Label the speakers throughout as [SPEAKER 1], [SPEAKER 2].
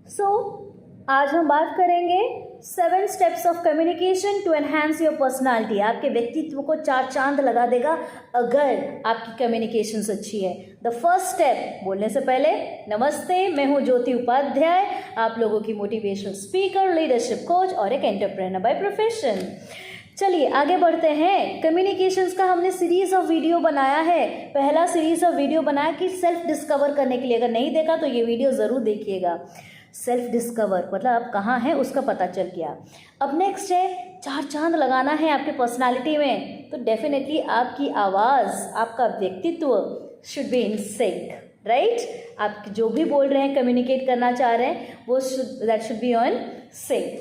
[SPEAKER 1] सो आज हम बात करेंगे 7 steps of communication to enhance your personality. आपके व्यक्तित्व को 4 चांद लगा देगा अगर आपकी कम्युनिकेशंस अच्छी है। द फर्स्ट स्टेप, बोलने से पहले नमस्ते, मैं हूँ ज्योति उपाध्याय, आप लोगों की मोटिवेशनल स्पीकर, लीडरशिप कोच और एक एंटरप्रेन्योर बाय प्रोफेशन। चलिए आगे बढ़ते हैं। कम्युनिकेशंस का हमने सीरीज ऑफ वीडियो बनाया है। पहला सीरीज ऑफ वीडियो बनाया कि सेल्फ डिस्कवर करने के लिए, अगर नहीं देखा तो ये वीडियो ज़रूर देखिएगा। सेल्फ डिस्कवर मतलब आप कहाँ हैं उसका पता चल गया। अब नेक्स्ट है 4 चांद लगाना है आपके पर्सनालिटी में, तो डेफिनेटली आपकी आवाज़, आपका व्यक्तित्व should be in sync, right. आप जो भी बोल रहे हैं, कम्युनिकेट करना चाह रहे हैं, वो that should be on sync.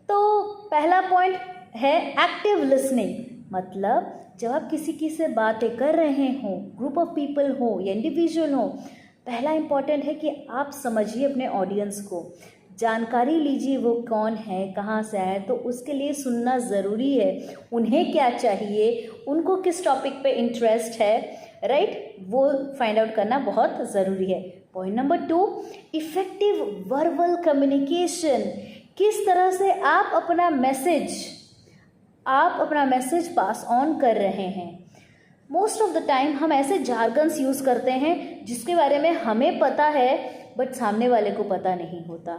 [SPEAKER 1] तो पहला पॉइंट है एक्टिव लिसनिंग। मतलब जब आप किसी की से बातें कर रहे हो, ग्रुप ऑफ पीपल हो या इंडिविजुअल हो, पहला इम्पॉर्टेंट है कि आप समझिए अपने ऑडियंस को, जानकारी लीजिए वो कौन है, कहाँ से आए, तो उसके लिए सुनना ज़रूरी है। उन्हें क्या चाहिए, उनको किस टॉपिक पे इंटरेस्ट है, राइट, वो फाइंड आउट करना बहुत ज़रूरी है। Point number 2, effective verbal communication. किस तरह से आप अपना मैसेज पास ऑन कर रहे हैं। मोस्ट ऑफ द टाइम हम ऐसे जार्गन्स यूज़ करते हैं जिसके बारे में हमें पता है बट सामने वाले को पता नहीं होता।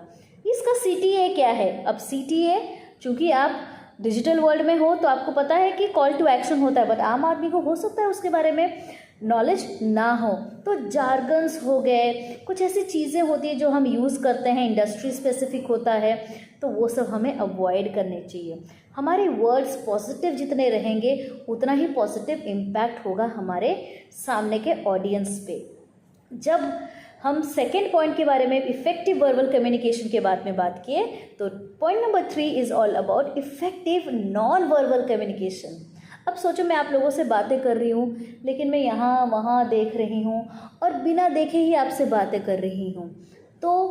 [SPEAKER 1] इसका CTA क्या है? अब CTA, चूँकि आप डिजिटल वर्ल्ड में हो तो आपको पता है कि कॉल टू एक्शन होता है, बट आम आदमी को हो सकता है उसके बारे में नॉलेज ना हो। तो जार्गन्स हो गए, कुछ ऐसी चीज़ें होती है जो हम यूज़ करते हैं, इंडस्ट्री स्पेसिफिक होता है, तो वो सब हमें अवॉइड करने चाहिए। हमारे वर्ड्स पॉजिटिव जितने रहेंगे उतना ही पॉजिटिव इम्पैक्ट होगा हमारे सामने के ऑडियंस पे। जब हम सेकेंड पॉइंट के बारे में, इफेक्टिव वर्बल कम्युनिकेशन के बारे में बात किए, तो point number 3 is all about effective non verbal communication. अब सोचो मैं आप लोगों से बातें कर रही हूँ, लेकिन मैं यहाँ वहाँ देख रही हूँ और बिना देखे ही आपसे बातें कर रही हूँ, तो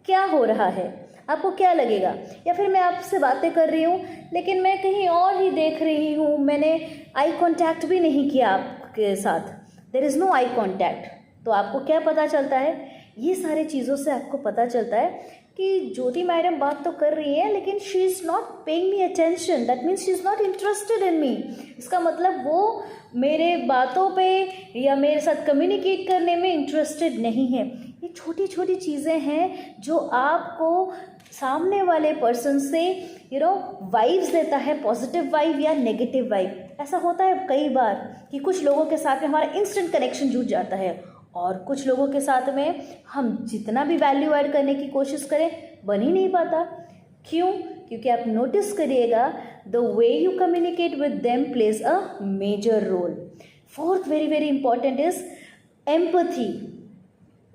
[SPEAKER 1] क्या हो रहा है? आपको क्या लगेगा? या फिर मैं आपसे बातें कर रही हूँ लेकिन मैं कहीं और ही देख रही हूँ, मैंने आई कांटेक्ट भी नहीं किया आपके साथ, there is no eye contact, तो आपको क्या पता चलता है? ये सारी चीज़ों से आपको पता चलता है कि ज्योति मैडम बात तो कर रही है लेकिन she is not paying me attention, that means she is not interested in me. इसका मतलब वो मेरे बातों पे या मेरे साथ कम्युनिकेट करने में इंटरेस्टेड नहीं है। ये छोटी छोटी चीज़ें हैं जो आपको सामने वाले पर्सन से वाइब्स देता है, पॉजिटिव वाइब या नेगेटिव वाइब। ऐसा होता है कई बार कि कुछ लोगों के साथ में हमारा इंस्टेंट कनेक्शन जुड़ जाता है और कुछ लोगों के साथ में हम जितना भी वैल्यू ऐड करने की कोशिश करें बन ही नहीं पाता। क्यों? क्योंकि आप नोटिस करिएगा, the way you communicate with them plays a major role. Fourth very very important is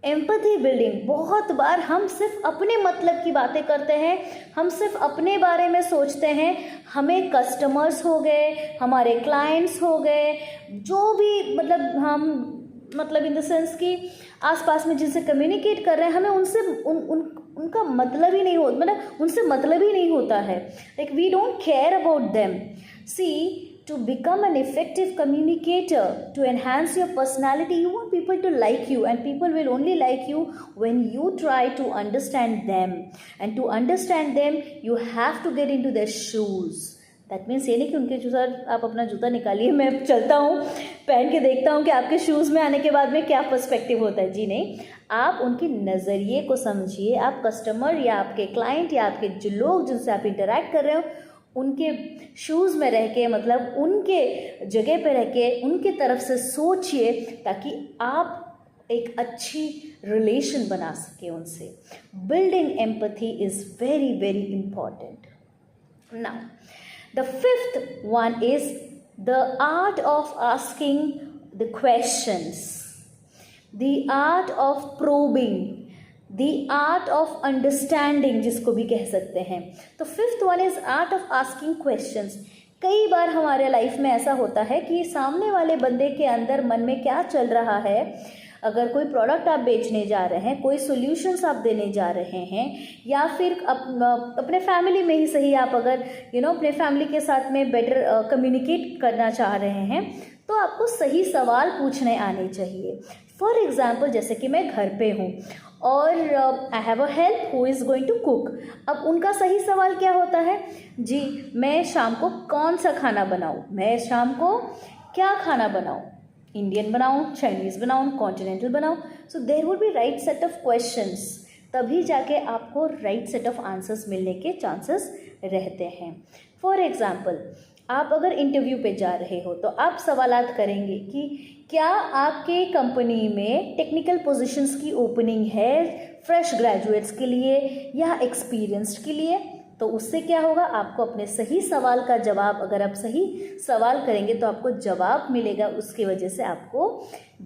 [SPEAKER 1] empathy building. बहुत बार हम सिर्फ अपने मतलब की बातें करते हैं, हम सिर्फ अपने बारे में सोचते हैं। हमें कस्टमर्स हो गए, हमारे क्लाइंट्स हो गए, जो भी मतलब इन द सेंस कि आसपास में जिनसे कम्युनिकेट कर रहे हैं, हमें उनसे उनका मतलब ही नहीं हो, मतलब उनसे मतलब ही नहीं होता है। Like we don't care about them. See, to become an effective communicator, to enhance your personality, you want people to like you, and people will only like you when you try to understand them. And to understand them, you have to get into their shoes. That means ये नहीं कि उनके जूता, आप अपना जूता निकालिए, मैं चलता हूँ पहन के देखता हूँ कि आपके शूज़ में आने के बाद में क्या पर्सपेक्टिव होता है। जी नहीं, आप उनके नज़रिए को समझिए। आप कस्टमर या आपके क्लाइंट या आपके जो लोग जिनसे आप इंटरेक्ट कर रहे हो, उनके शूज़ में रह के, मतलब उनके जगह पे रह के उनके तरफ से सोचिए, ताकि आप एक अच्छी रिलेशन बना सके उनसे। Building empathy is very very important. Now the fifth one is the art of asking the questions, the art of probing, The art of understanding, जिसको भी कह सकते हैं। तो fifth one is art of asking questions. कई बार हमारे life में ऐसा होता है कि सामने वाले बंदे के अंदर मन में क्या चल रहा है। अगर कोई प्रोडक्ट आप बेचने जा रहे हैं, कोई सॉल्यूशंस आप देने जा रहे हैं, या फिर अपने फैमिली में ही सही, आप अगर अपने फैमिली के साथ में बेटर कम्युनिकेट करना चाह रहे हैं, तो आपको सही सवाल पूछने आने चाहिए। फॉर एग्जाम्पल, जैसे कि मैं घर पे हूँ और I have a help who is going to cook. अब उनका सही सवाल क्या होता है? जी मैं शाम को कौन सा खाना बनाऊँ, मैं शाम को क्या खाना बनाऊँ, इंडियन बनाऊँ, चाइनीज़ बनाऊँ, कॉन्टिनेंटल बनाऊँ। So there would be right set of questions, तभी जाके आपको राइट सेट ऑफ आंसर्स मिलने के चांसेस रहते हैं। फॉर एग्जाम्पल, आप अगर इंटरव्यू पे जा रहे हो तो आप सवालात करेंगे कि क्या आपके कंपनी में टेक्निकल पोजीशंस की ओपनिंग है फ्रेश ग्रेजुएट्स के लिए या एक्सपीरियंस्ड के लिए। तो उससे क्या होगा, आपको अपने सही सवाल का जवाब, अगर आप सही सवाल करेंगे तो आपको जवाब मिलेगा, उसकी वजह से आपको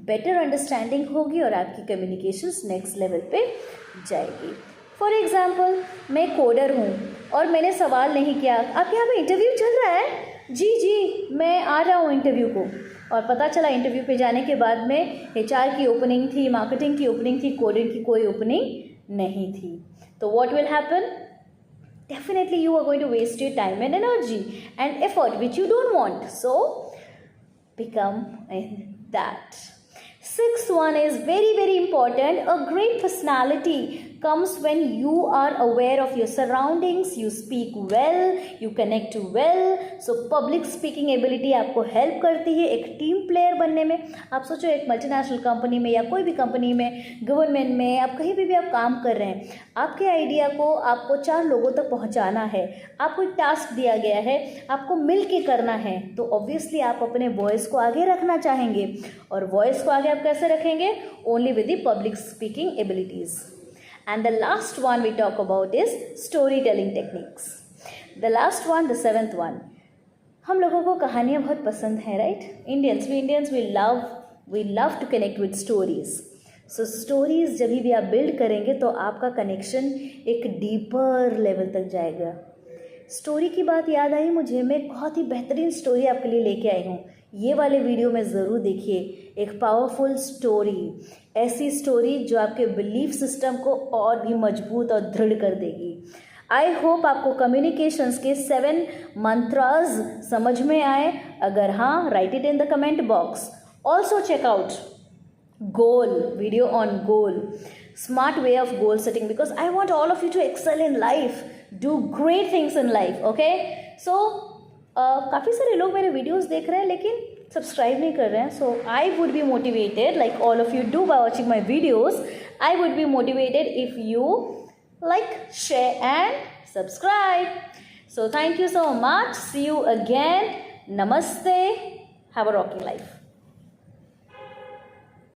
[SPEAKER 1] बेटर अंडरस्टैंडिंग होगी और आपकी कम्युनिकेशंस नेक्स्ट लेवल पे जाएगी। फॉर एग्जाम्पल, मैं कोडर हूँ और मैंने सवाल नहीं किया, आपके यहाँ पे इंटरव्यू चल रहा है? जी मैं आ रहा हूँ इंटरव्यू को, और पता चला इंटरव्यू पे जाने के बाद में HR की ओपनिंग थी, मार्केटिंग की ओपनिंग थी, कोडिंग की कोई ओपनिंग नहीं थी। तो what will happen? Definitely you are going to waste your time and energy and effort which you don't want. So become in that. Sixth one is very important. A great personality comes when you are aware of your surroundings, you speak well, you connect well. So public speaking ability आपको help करती है एक team player बनने में। आप सोचो एक multinational company में या कोई भी कंपनी में, गवर्नमेंट में, आप कहीं भी आप काम कर रहे हैं, आपके आइडिया को आपको 4 लोगों तक पहुंचाना है, आपको एक टास्क दिया गया है, आपको मिल के करना है, तो ऑब्वियसली आप अपने वॉइस को आगे रखना चाहेंगे। और वॉइस को आगे आप कैसे रखेंगे? Only with the public speaking abilities. And the last one we talk about is storytelling techniques. The last one, the 7th one. हम लोगों को कहानियाँ बहुत पसंद हैं, right? Indians we love to connect with stories. So stories जब भी आप build करेंगे तो आपका connection एक deeper level तक जाएगा। स्टोरी की बात याद आई मुझे, मैं बहुत ही बेहतरीन स्टोरी आपके लिए लेके आई हूँ, ये वाले वीडियो में ज़रूर देखिए। एक पावरफुल स्टोरी, ऐसी स्टोरी जो आपके बिलीफ सिस्टम को और भी मजबूत और दृढ़ कर देगी। आई होप आपको कम्युनिकेशंस के 7 मंत्रास समझ में आए। अगर हाँ, write it in the comment box. Also check out goal video on goal, smart way of goal setting, because I want all of you to excel in life, do great things in life. Okay, so काफ़ी सारे लोग मेरे videos देख रहे हैं लेकिन subscribe नहीं कर रहे हैं। So I would be motivated like all of you do by watching my videos. I would be motivated if you like, share and subscribe. So thank you so much. See you again. Namaste. Have a rocking life.